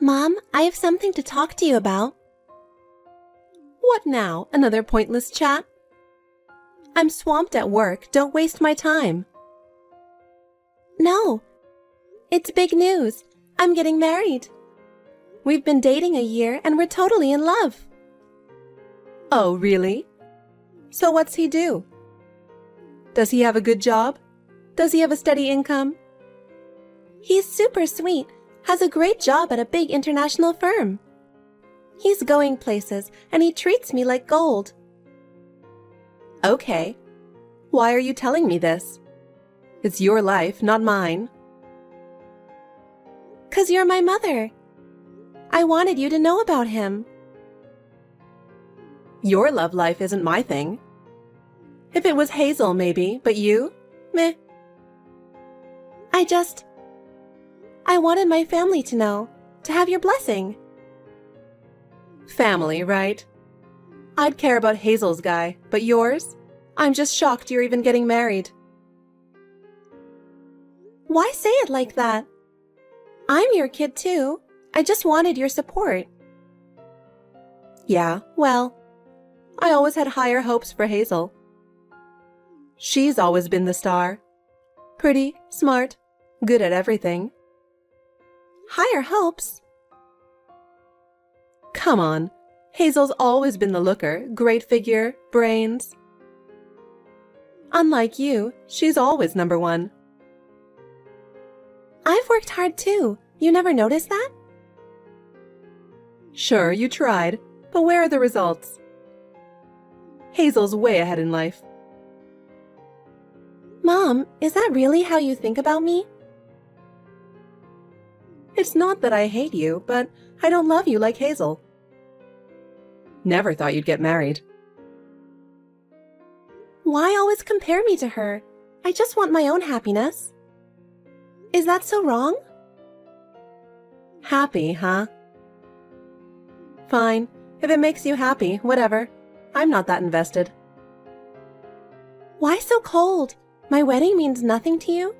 Mom, I have something to talk to you about. What now? Another pointless chat? I'm swamped at work. Don't waste my time. No, it's big news. I'm getting married. We've been dating a year and we're totally in love. Oh, really? So what's he do? Does he have a good job? Does he have a steady income? He's super sweet, has a great job at a big international firm. He's going places and he treats me like gold. Okay. Why are you telling me this? It's your life, not mine. 'Cause you're my mother. I wanted you to know about him. Your love life isn't my thing. If it was Hazel, maybe, but you? Meh. I wanted my family to know, to have your blessing. Family, right? I'd care about Hazel's guy, but yours? I'm just shocked you're even getting married. Why say it like that? I'm your kid too. I just wanted your support. Yeah, well, I always had higher hopes for Hazel. She's always been the star. Pretty, smart, good at everything. Higher hopes? Come on, Hazel's always been the looker, great figure, brains. Unlike you, she's always number one. I've worked hard too. You never noticed that? Sure, you tried, but where are the results? Hazel's way ahead in life. Mom, is that really how you think about me? It's not that I hate you, but I don't love you like Hazel. Never thought you'd get married. Why always compare me to her? I just want my own happiness. Is that so wrong? Happy, huh? Fine. If it makes you happy, whatever. I'm not that invested. Why so cold? My wedding means nothing to you?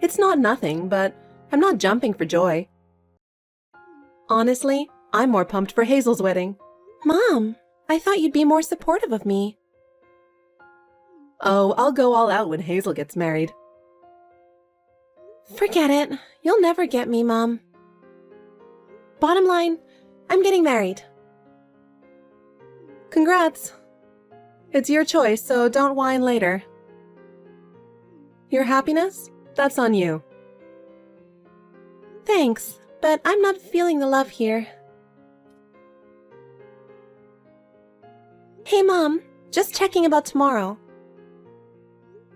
It's not nothing, but I'm not jumping for joy. Honestly, I'm more pumped for Hazel's wedding. Mom, I thought you'd be more supportive of me. Oh, I'll go all out when Hazel gets married. Forget it. You'll never get me, Mom. Bottom line, I'm getting married. Congrats. It's your choice, so don't whine later. Your happiness? That's on you. Thanks, but I'm not feeling the love here. Hey, Mom, just checking about tomorrow.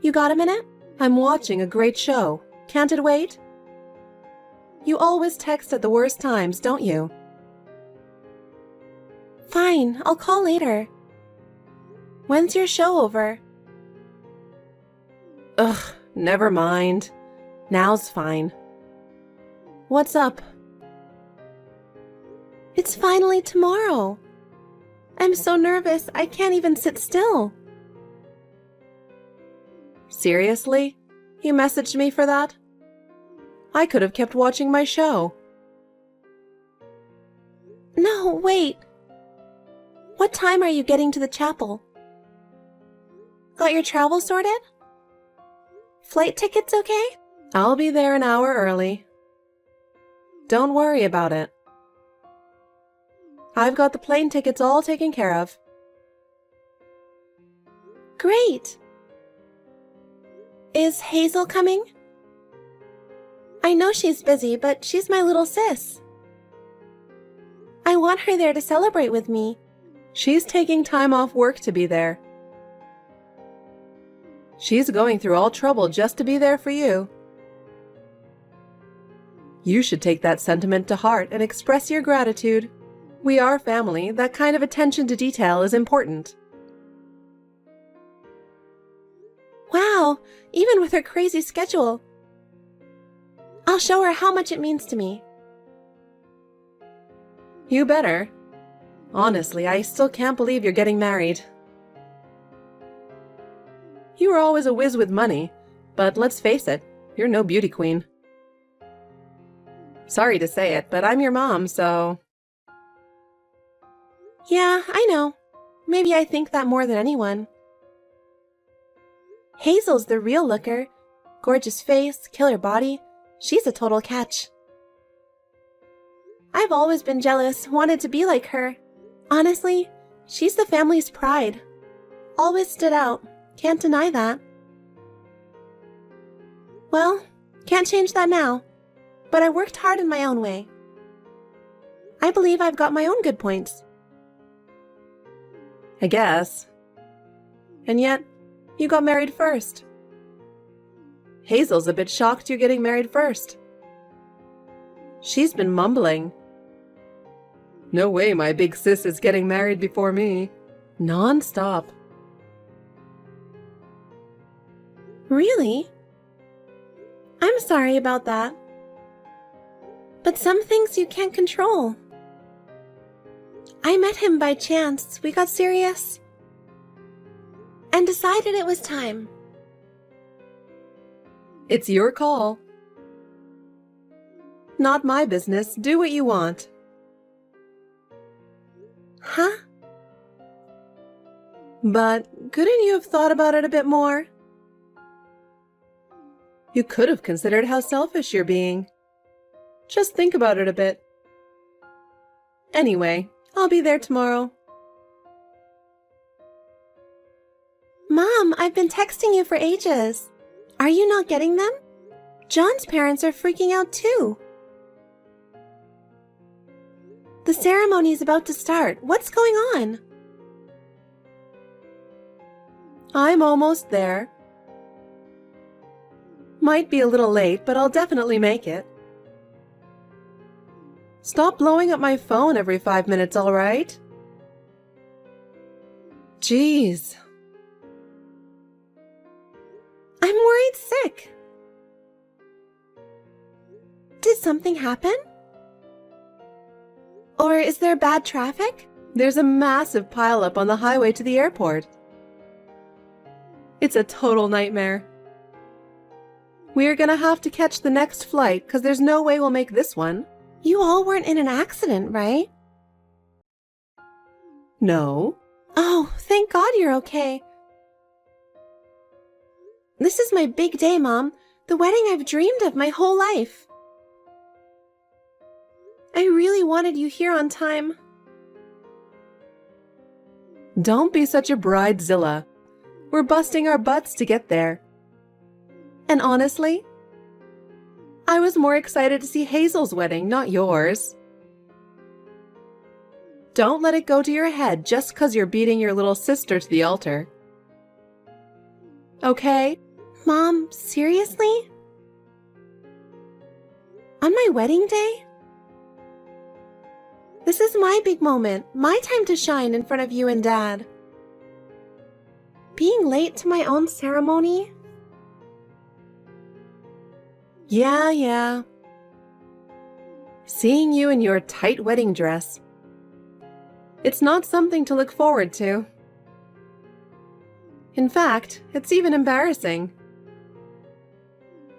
You got a minute? I'm watching a great show. Can't it wait? You always text at the worst times, don't you? Fine, I'll call later. When's your show over? Ugh, never mind. Now's fine. What's up? It's finally tomorrow. I'm so nervous, I can't even sit still. Seriously? You messaged me for that? I could have kept watching my show. No, wait. What time are you getting to the chapel? Got your travel sorted? Flight tickets okay? I'll be there an hour early. Don't worry about it. I've got the plane tickets all taken care of. Great. Is Hazel coming? I know she's busy, but she's my little sis. I want her there to celebrate with me. She's taking time off work to be there. She's going through all trouble just to be there for you. You should take that sentiment to heart and express your gratitude. We are family. That kind of attention to detail is important. Wow, even with her crazy schedule. I'll show her how much it means to me. You better. Honestly, I still can't believe you're getting married. You were always a whiz with money, but let's face it, you're no beauty queen. Sorry to say it, but I'm your mom, so... Yeah, I know. Maybe I think that more than anyone. Hazel's the real looker. Gorgeous face, killer body. She's a total catch. I've always been jealous, wanted to be like her. Honestly, she's the family's pride. Always stood out. Can't deny that. Well, can't change that now. But I worked hard in my own way. I believe I've got my own good points. I guess. And yet, you got married first. Hazel's a bit shocked you're getting married first. She's been mumbling. No way my big sis is getting married before me. Non-stop. Really? I'm sorry about that. But some things you can't control. I met him by chance. We got serious and decided it was time. It's your call. Not my business. Do what you want. Huh? But couldn't you have thought about it a bit more? You could have considered how selfish you're being. Just think about it a bit. Anyway, I'll be there tomorrow. Mom, I've been texting you for ages. Are you not getting them? John's parents are freaking out too. The ceremony's about to start. What's going on? I'm almost there. Might be a little late, but I'll definitely make it. Stop blowing up my phone every 5 minutes, all right? Jeez. I'm worried sick. Did something happen? Or is there bad traffic? There's a massive pileup on the highway to the airport. It's a total nightmare. We're gonna have to catch the next flight because there's no way we'll make this one. You all weren't in an accident, right? No. Oh, thank God you're okay. This is my big day, Mom. The wedding I've dreamed of my whole life. I really wanted you here on time. Don't be such a bridezilla. We're busting our butts to get there. And honestly, I was more excited to see Hazel's wedding, not yours. Don't let it go to your head just because you're beating your little sister to the altar. Okay? Mom, seriously? On my wedding day? This is my big moment, my time to shine in front of you and Dad. Being late to my own ceremony? Yeah. Seeing you in your tight wedding dress. It's not something to look forward to. In fact, it's even embarrassing.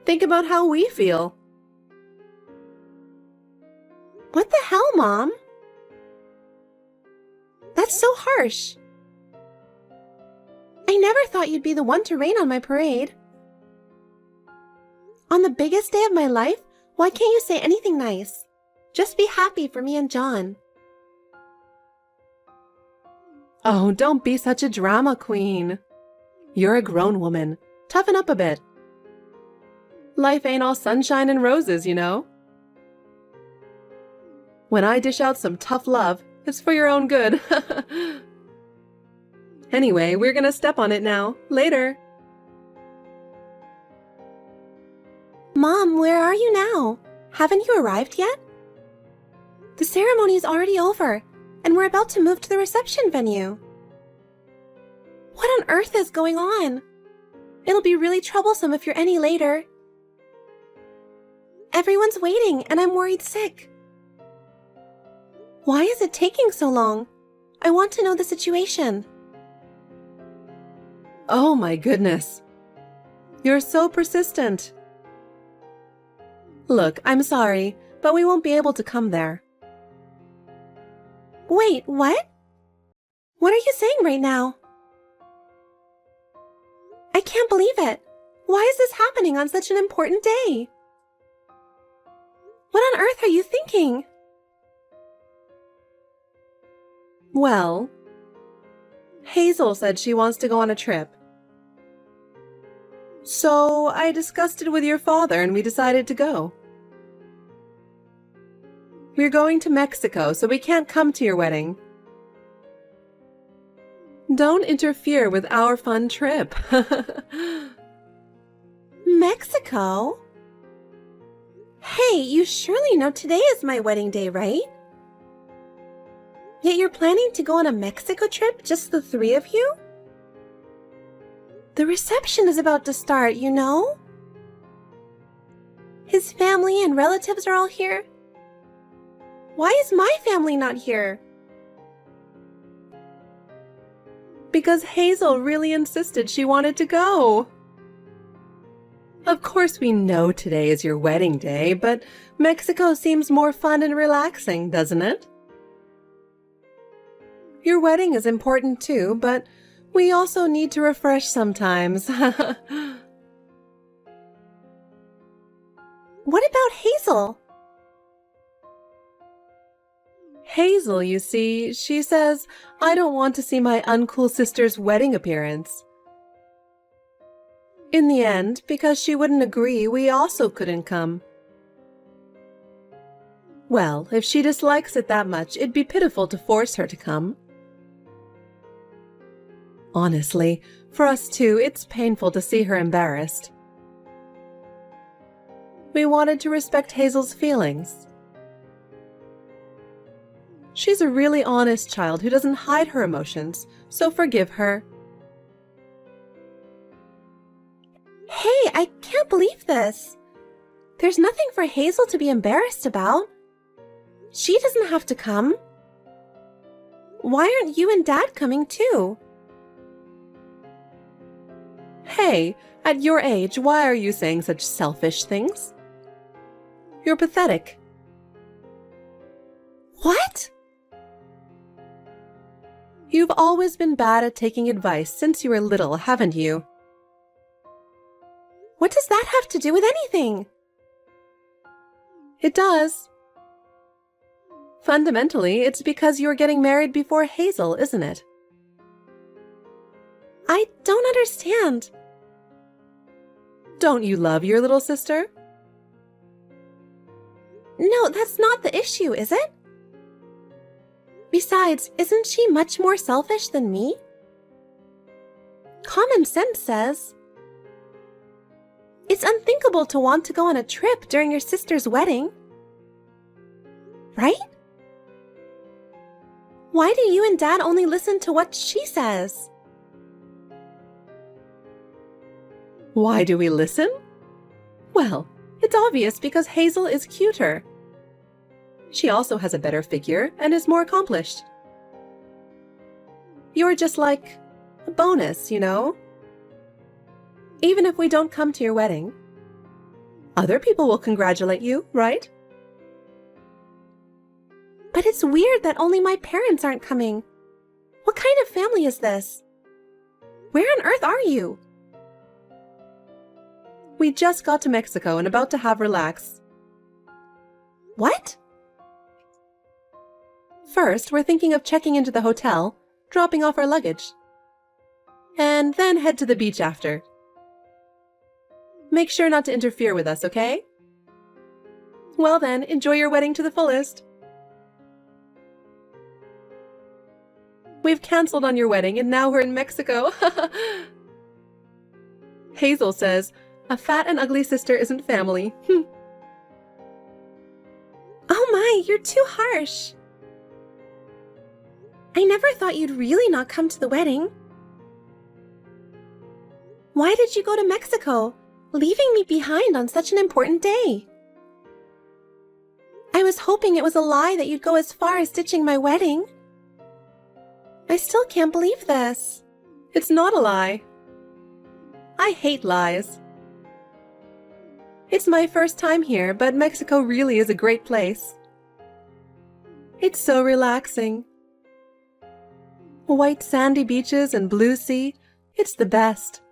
Think about how we feel. What the hell, Mom? That's so harsh. I never thought you'd be the one to rain on my parade. On the biggest day of my life, why can't you say anything nice? Just be happy for me and John. Oh, don't be such a drama queen. You're a grown woman. Toughen up a bit. Life ain't all sunshine and roses, you know. When I dish out some tough love, it's for your own good. Anyway, we're gonna step on it now. Later. Mom, where are you now? Haven't you arrived yet? The ceremony's already over, and we're about to move to the reception venue. What on earth is going on? It'll be really troublesome if you're any later. Everyone's waiting, and I'm worried sick. Why is it taking so long? I want to know the situation. Oh my goodness. You're so persistent. Look, I'm sorry, but we won't be able to come there. Wait, what? What are you saying right now? I can't believe it. Why is this happening on such an important day? What on earth are you thinking? Well, Hazel said she wants to go on a trip. So I discussed it with your father and we decided to go. We're going to Mexico, so we can't come to your wedding. Don't interfere with our fun trip. Mexico? Hey, you surely know today is my wedding day, right? Yet you're planning to go on a Mexico trip, just the three of you? The reception is about to start, you know? His family and relatives are all here. Why is my family not here? Because Hazel really insisted she wanted to go. Of course we know today is your wedding day, but Mexico seems more fun and relaxing, doesn't it? Your wedding is important too, but we also need to refresh sometimes. What about Hazel? Hazel, you see, she says, I don't want to see my uncool sister's wedding appearance. In the end, because she wouldn't agree, we also couldn't come. Well, if she dislikes it that much, it'd be pitiful to force her to come. Honestly, for us too, it's painful to see her embarrassed. We wanted to respect Hazel's feelings. She's a really honest child who doesn't hide her emotions, so forgive her. Hey, I can't believe this. There's nothing for Hazel to be embarrassed about. She doesn't have to come. Why aren't you and Dad coming too? Hey, at your age, why are you saying such selfish things? You're pathetic. What? You've always been bad at taking advice since you were little, haven't you? What does that have to do with anything? It does. Fundamentally, it's because you're getting married before Hazel, isn't it? I don't understand. Don't you love your little sister? No, that's not the issue, is it? Besides, isn't she much more selfish than me? Common sense says it's unthinkable to want to go on a trip during your sister's wedding. Right? Why do you and Dad only listen to what she says? Why do we listen? Well, it's obvious because Hazel is cuter. She also has a better figure and is more accomplished. You're just like a bonus, you know? Even if we don't come to your wedding, other people will congratulate you, right? But it's weird that only my parents aren't coming. What kind of family is this? Where on earth are you? We just got to Mexico and about to have relax. What? First, we're thinking of checking into the hotel, dropping off our luggage, and then head to the beach after. Make sure not to interfere with us, okay? Well then, enjoy your wedding to the fullest. We've canceled on your wedding and now we're in Mexico. Hazel says, a fat and ugly sister isn't family. Oh my, you're too harsh. I never thought you'd really not come to the wedding. Why did you go to Mexico, leaving me behind on such an important day? I was hoping it was a lie that you'd go as far as ditching my wedding. I still can't believe this. It's not a lie. I hate lies. It's my first time here, but Mexico really is a great place. It's so relaxing. White sandy beaches and blue sea, it's the best.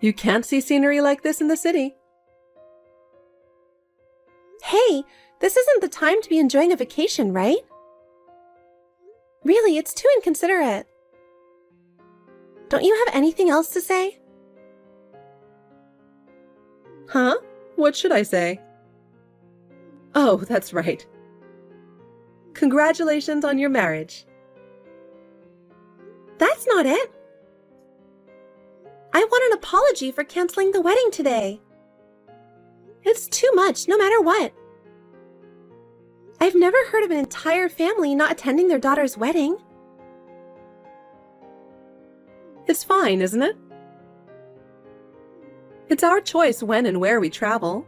You can't see scenery like this in the city. Hey, this isn't the time to be enjoying a vacation, right? Really, it's too inconsiderate. Don't you have anything else to say? Huh? What should I say? Oh, that's right. Congratulations on your marriage. That's not it. I want an apology for canceling the wedding today. It's too much, no matter what. I've never heard of an entire family not attending their daughter's wedding. It's fine, isn't it? It's our choice when and where we travel.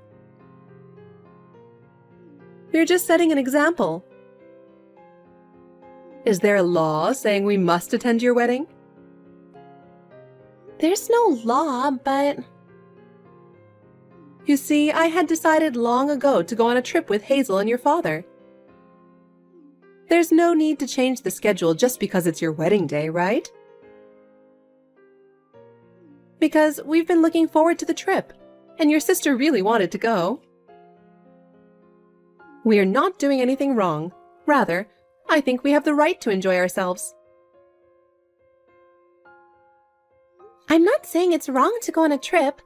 You're just setting an example. Is there a law saying we must attend your wedding? There's no law, but... You see, I had decided long ago to go on a trip with Hazel and your father. There's no need to change the schedule just because it's your wedding day, right? Because we've been looking forward to the trip, and your sister really wanted to go. We are not doing anything wrong. Rather, I think we have the right to enjoy ourselves. I'm not saying it's wrong to go on a trip,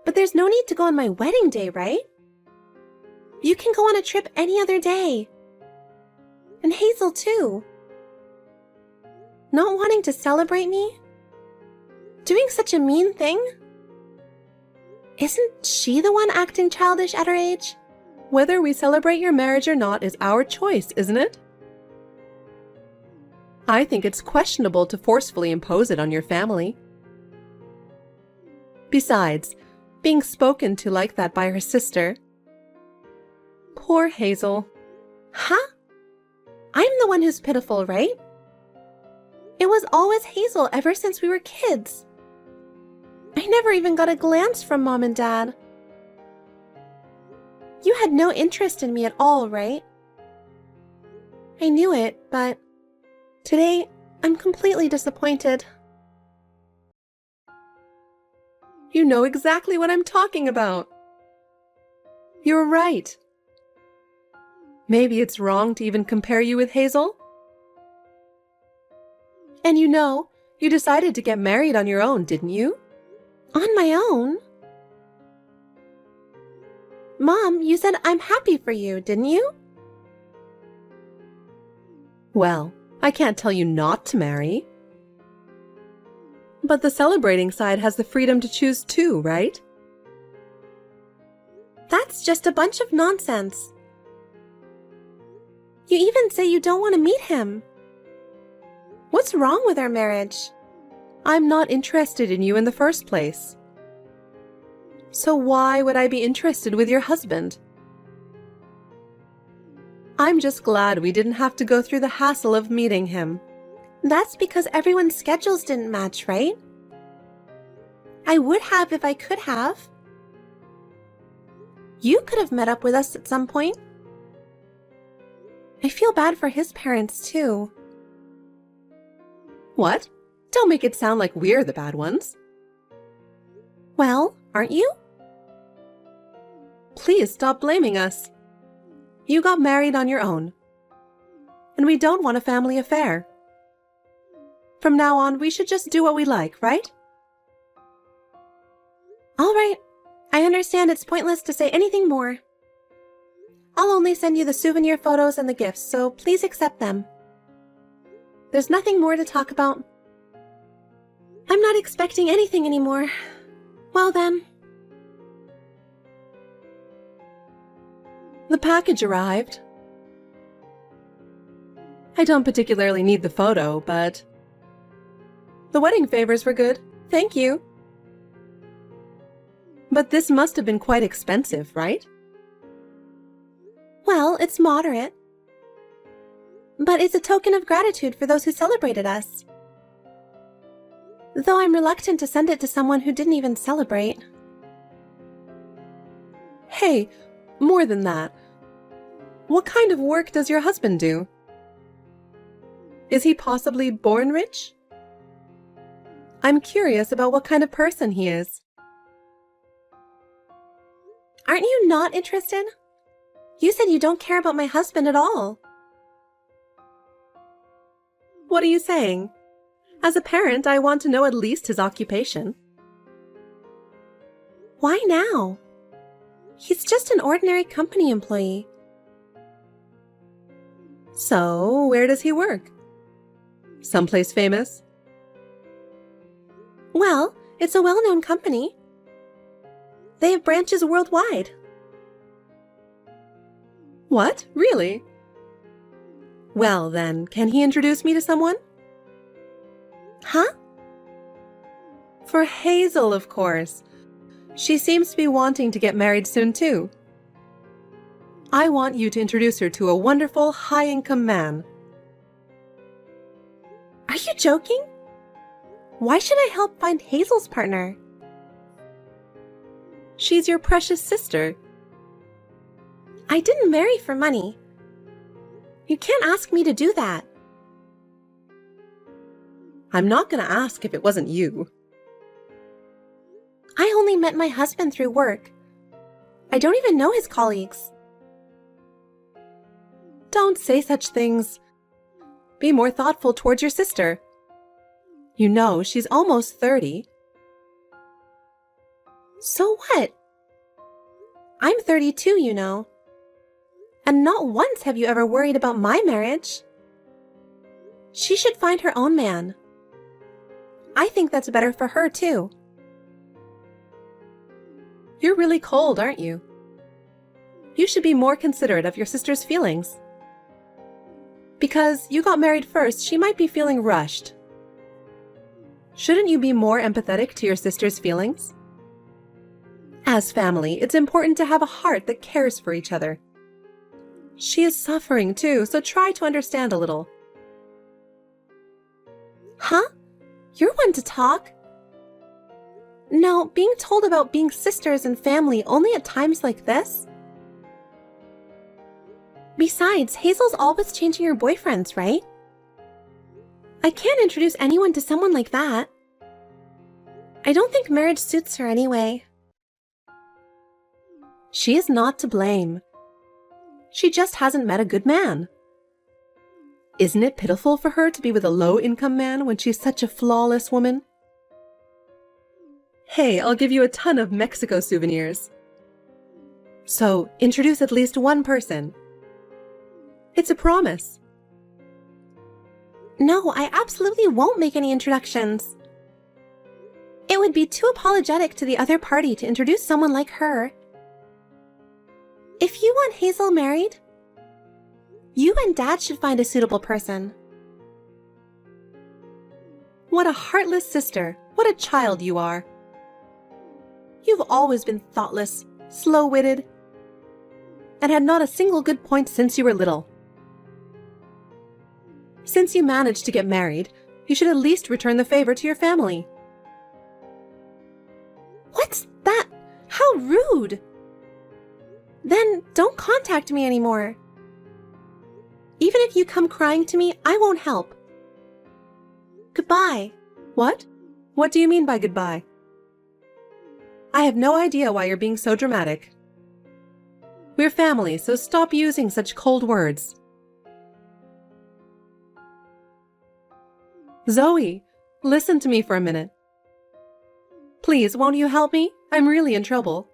but there's no need to go on my wedding day, right? You can go on a trip any other day. And Hazel too. Not wanting to celebrate me? Doing such a mean thing? Isn't she the one acting childish at her age? Whether we celebrate your marriage or not is our choice, isn't it? I think it's questionable to forcefully impose it on your family. Besides, being spoken to like that by her sister. Poor Hazel. Huh? I'm the one who's pitiful, right? It was always Hazel ever since we were kids. I never even got a glance from Mom and Dad. You had no interest in me at all, right? I knew it, but today I'm completely disappointed. You know exactly what I'm talking about. You're right. Maybe it's wrong to even compare you with Hazel. And you decided to get married on your own, didn't you? On my own? Mom, you said I'm happy for you, didn't you? Well, I can't tell you not to marry. But the celebrating side has the freedom to choose too, right? That's just a bunch of nonsense. You even say you don't want to meet him. What's wrong with our marriage? I'm not interested in you in the first place. So why would I be interested with your husband? I'm just glad we didn't have to go through the hassle of meeting him. That's because everyone's schedules didn't match, right? I would have if I could have. You could have met up with us at some point. I feel bad for his parents, too. What? Don't make it sound like we're the bad ones. Well, aren't you? Please stop blaming us. You got married on your own. And we don't want a family affair. From now on, we should just do what we like, right? All right. I understand it's pointless to say anything more. I'll only send you the souvenir photos and the gifts, so please accept them. There's nothing more to talk about. I'm not expecting anything anymore. Well then. The package arrived. I don't particularly need the photo, but the wedding favors were good. Thank you. But this must have been quite expensive, right? Well, it's moderate. But it's a token of gratitude for those who celebrated us. Though I'm reluctant to send it to someone who didn't even celebrate. Hey, more than that. What kind of work does your husband do? Is he possibly born rich? I'm curious about what kind of person he is. Aren't you not interested? You said you don't care about my husband at all. What are you saying? As a parent, I want to know at least his occupation. Why now? He's just an ordinary company employee. So, where does he work? Someplace famous? Well, it's a well-known company. They have branches worldwide. What? Really? Well then, can he introduce me to someone? Huh? For Hazel, of course. She seems to be wanting to get married soon too. I want you to introduce her to a wonderful, high-income man. Are you joking? Why should I help find Hazel's partner? She's your precious sister. I didn't marry for money. You can't ask me to do that. I'm not going to ask if it wasn't you. I only met my husband through work. I don't even know his colleagues. Don't say such things. Be more thoughtful towards your sister. You know, she's almost 30. So what? I'm 32, you know. And not once have you ever worried about my marriage. She should find her own man. I think that's better for her, too. You're really cold, aren't you? You should be more considerate of your sister's feelings. Because you got married first, she might be feeling rushed. Shouldn't you be more empathetic to your sister's feelings? As family, it's important to have a heart that cares for each other. She is suffering too, so try to understand a little. Huh? You're one to talk. No, being told about being sisters and family only at times like this? Besides, Hazel's always changing her boyfriends, right? I can't introduce anyone to someone like that. I don't think marriage suits her anyway. She is not to blame. She just hasn't met a good man. Isn't it pitiful for her to be with a low-income man when she's such a flawless woman? Hey, I'll give you a ton of Mexico souvenirs. So, introduce at least one person. It's a promise. No, I absolutely won't make any introductions. It would be too apologetic to the other party to introduce someone like her. If you want Hazel married, you and Dad should find a suitable person. What a heartless sister. What a child you are. You've always been thoughtless, slow-witted, and had not a single good point since you were little. Since you managed to get married, you should at least return the favor to your family. What's that? How rude! Then don't contact me anymore. Even if you come crying to me, I won't help. Goodbye. What? What do you mean by goodbye? I have no idea why you're being so dramatic. We're family, so stop using such cold words. Zoe, listen to me for a minute. Please, won't you help me? I'm really in trouble.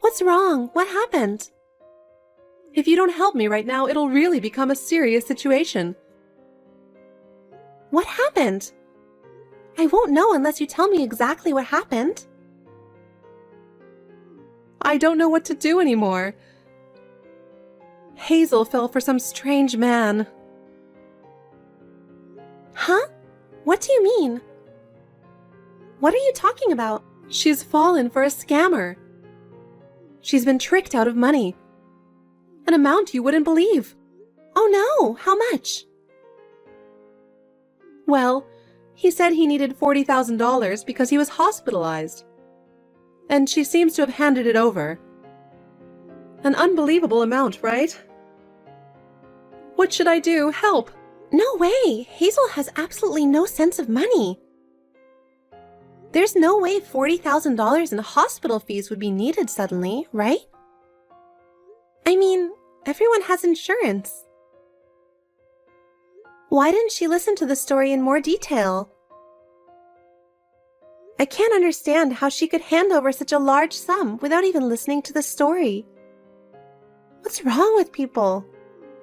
What's wrong? What happened? If you don't help me right now, it'll really become a serious situation. What happened? I won't know unless you tell me exactly what happened. I don't know what to do anymore. Hazel fell for some strange man. Huh? What do you mean? What are you talking about? She's fallen for a scammer. She's been tricked out of money. An amount you wouldn't believe. Oh no, how much? Well, he said he needed $40,000 because he was hospitalized. and she seems to have handed it over. An unbelievable amount, right? What should I do? Help! No way! Hazel has absolutely no sense of money. There's no way $40,000 in hospital fees would be needed suddenly, right? I mean, everyone has insurance. Why didn't she listen to the story in more detail? I can't understand how she could hand over such a large sum without even listening to the story. What's wrong with people?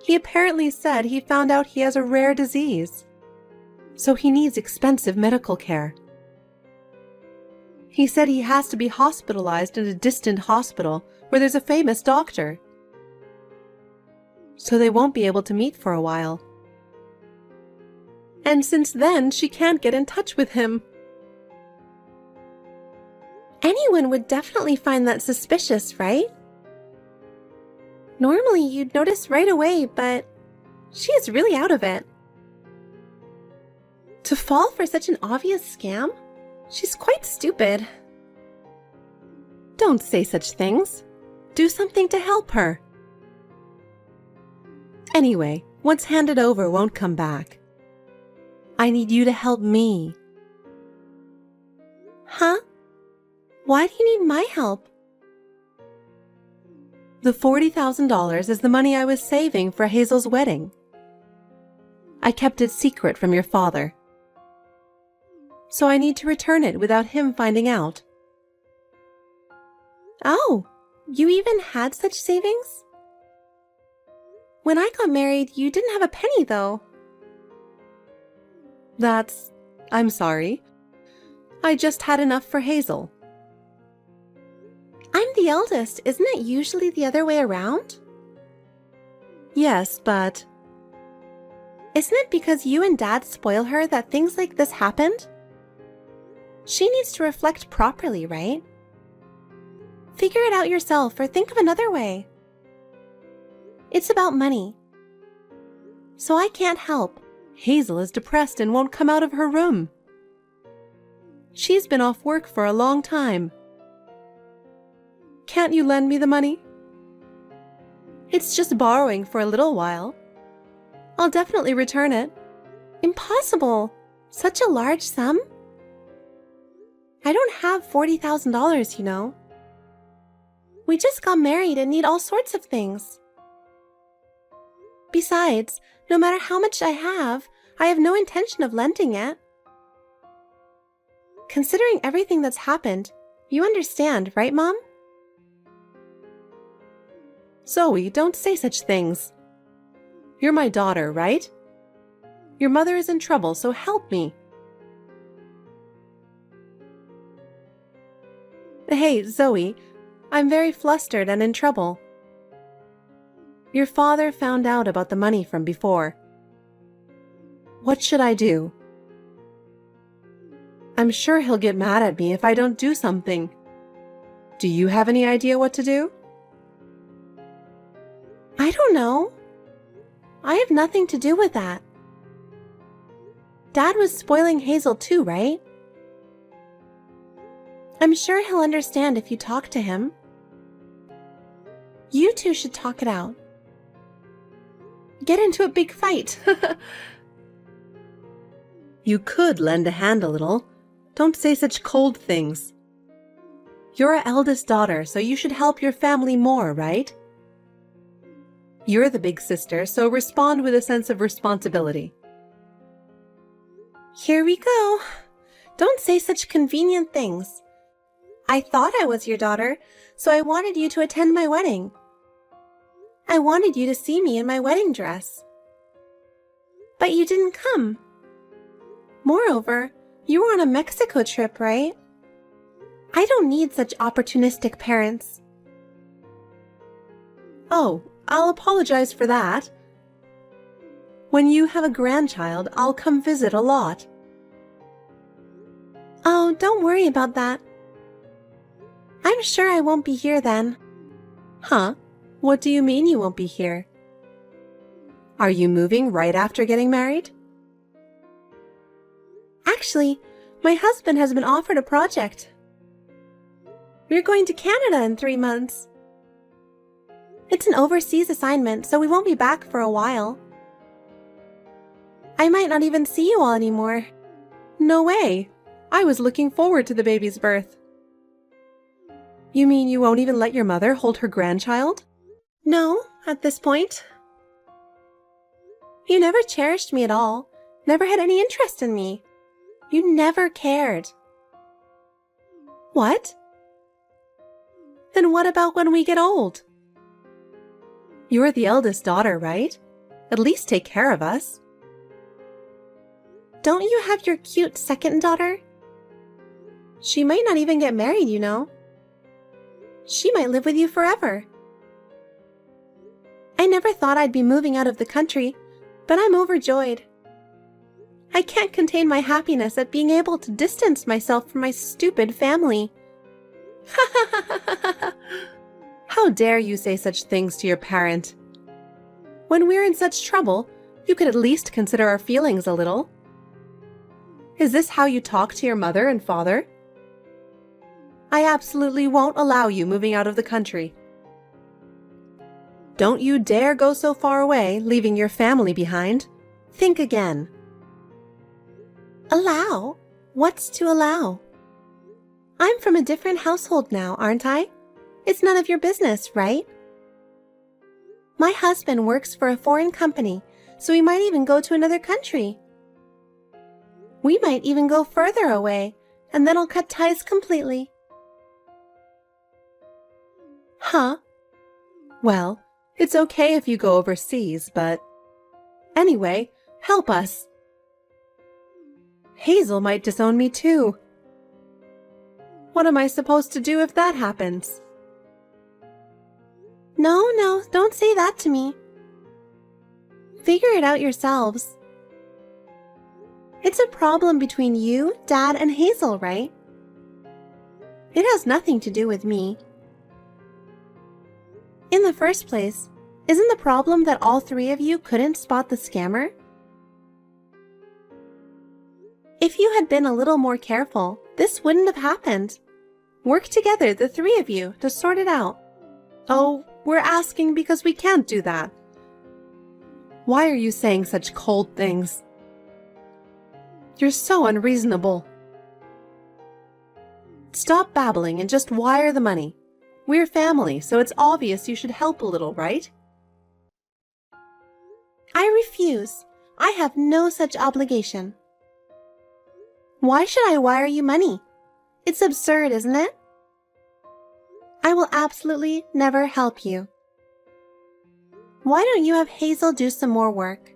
He apparently said he found out he has a rare disease, so he needs expensive medical care. He said he has to be hospitalized in a distant hospital where there's a famous doctor, so they won't be able to meet for a while. And since then, she can't get in touch with him. Anyone would definitely find that suspicious, right? Normally you'd notice right away, but she is really out of it. To fall for such an obvious scam? She's quite stupid. Don't say such things. Do something to help her. Anyway, what's handed over won't come back. I need you to help me. Huh? Why do you need my help? The $40,000 is the money I was saving for Hazel's wedding. I kept it secret from your father, so I need to return it without him finding out. Oh, you even had such savings? When I got married, you didn't have a penny, though. I'm sorry. I just had enough for Hazel. I'm the eldest. Isn't it usually the other way around? Yes, but... Isn't it because you and Dad spoil her that things like this happened? She needs to reflect properly, right? Figure it out yourself or think of another way. It's about money. So I can't help. Hazel is depressed and won't come out of her room. She's been off work for a long time. Can't you lend me the money? It's just borrowing for a little while. I'll definitely return it. Impossible! Such a large sum? I don't have $40,000, you know. We just got married and need all sorts of things. Besides, no matter how much I have no intention of lending it. Considering everything that's happened, you understand, right, Mom? Zoe, don't say such things. You're my daughter, right? Your mother is in trouble, so help me. Hey, Zoe, I'm very flustered and in trouble. Your father found out about the money from before. What should I do? I'm sure he'll get mad at me if I don't do something. Do you have any idea what to do? I don't know. I have nothing to do with that. Dad was spoiling Hazel too, right? I'm sure he'll understand if you talk to him. You two should talk it out. Get into a big fight. You could lend a hand a little. Don't say such cold things. You're our eldest daughter, so you should help your family more, right? You're the big sister, so respond with a sense of responsibility. Here we go. Don't say such convenient things. I thought I was your daughter, so I wanted you to attend my wedding. I wanted you to see me in my wedding dress. But you didn't come. Moreover, you were on a Mexico trip, right? I don't need such opportunistic parents. Oh, I'll apologize for that. When you have a grandchild, I'll come visit a lot. Oh, don't worry about that. I'm sure I won't be here then. Huh? What do you mean you won't be here? Are you moving right after getting married? Actually, my husband has been offered a project. We're going to Canada in 3 months. It's an overseas assignment, so we won't be back for a while. I might not even see you all anymore. No way! I was looking forward to the baby's birth. You mean you won't even let your mother hold her grandchild? No, at this point. You never cherished me at all, never had any interest in me. You never cared. What? Then what about when we get old? You're the eldest daughter, right? At least take care of us. Don't you have your cute second daughter? She might not even get married, you know. She might live with you forever. I never thought I'd be moving out of the country, but I'm overjoyed. I can't contain my happiness at being able to distance myself from my stupid family. How dare you say such things to your parent? When we're in such trouble, you could at least consider our feelings a little. Is this how you talk to your mother and father? I absolutely won't allow you moving out of the country. Don't you dare go so far away, leaving your family behind. Think again. Allow? What's to allow? I'm from a different household now, aren't I? It's none of your business, right? My husband works for a foreign company, so we might even go to another country. We might even go further away, and then I'll cut ties completely. Huh? Well, it's okay if you go overseas, but... Anyway, help us. Hazel might disown me too. What am I supposed to do if that happens? No, don't say that to me. Figure it out yourselves. It's a problem between you, Dad, and Hazel, right? It has nothing to do with me. In the first place, isn't the problem that all three of you couldn't spot the scammer? If you had been a little more careful, this wouldn't have happened. Work together, the three of you, to sort it out. Oh, we're asking because we can't do that. Why are you saying such cold things? You're so unreasonable. Stop babbling and just wire the money. We're family, so it's obvious you should help a little, right? I refuse. I have no such obligation. Why should I wire you money? It's absurd, isn't it? I will absolutely never help you. Why don't you have Hazel do some more work?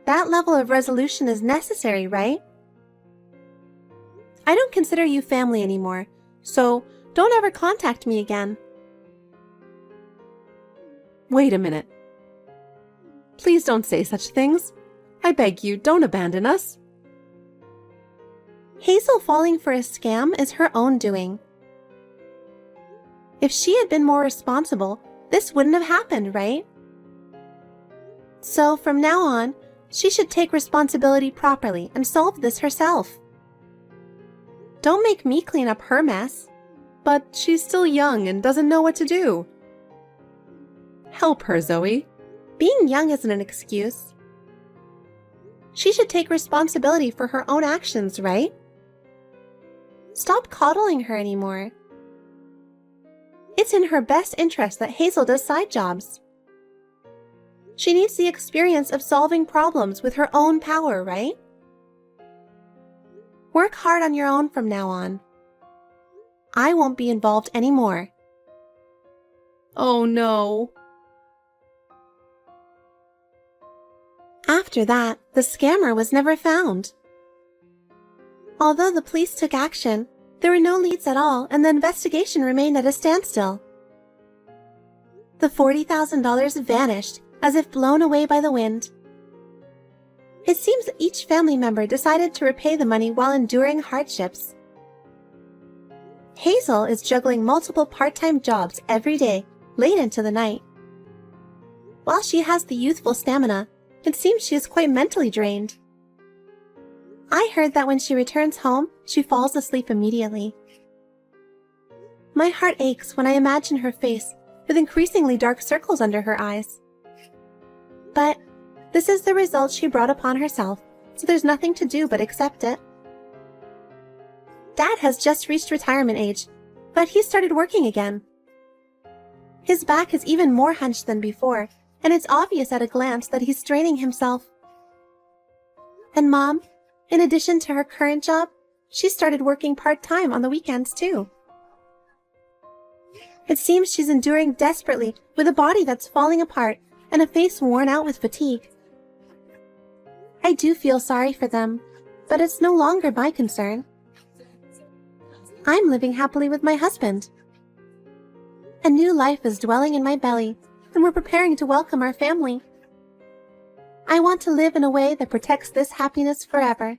That level of resolution is necessary, right? I don't consider you family anymore, so don't ever contact me again. Wait a minute. Please don't say such things. I beg you, don't abandon us. Hazel falling for a scam is her own doing. If she had been more responsible, this wouldn't have happened, right? So from now on, she should take responsibility properly and solve this herself. Don't make me clean up her mess. But she's still young and doesn't know what to do. Help her, Zoe. Being young isn't an excuse. She should take responsibility for her own actions, right? Stop coddling her anymore. It's in her best interest that Hazel does side jobs. She needs the experience of solving problems with her own power, right? Work hard on your own from now on. I won't be involved anymore. Oh no. After that, the scammer was never found. Although the police took action, there were no leads at all and the investigation remained at a standstill. The $40,000 vanished as if blown away by the wind. It seems that each family member decided to repay the money while enduring hardships. Hazel is juggling multiple part-time jobs every day, late into the night. While she has the youthful stamina, it seems she is quite mentally drained. I heard that when she returns home, she falls asleep immediately. My heart aches when I imagine her face with increasingly dark circles under her eyes. But this is the result she brought upon herself, so there's nothing to do but accept it. Dad has just reached retirement age, but he started working again. His back is even more hunched than before, and it's obvious at a glance that he's straining himself. And Mom, in addition to her current job, she started working part-time on the weekends too. It seems she's enduring desperately with a body that's falling apart and a face worn out with fatigue. I do feel sorry for them, but it's no longer my concern. I'm living happily with my husband. A new life is dwelling in my belly, and we're preparing to welcome our family. I want to live in a way that protects this happiness forever.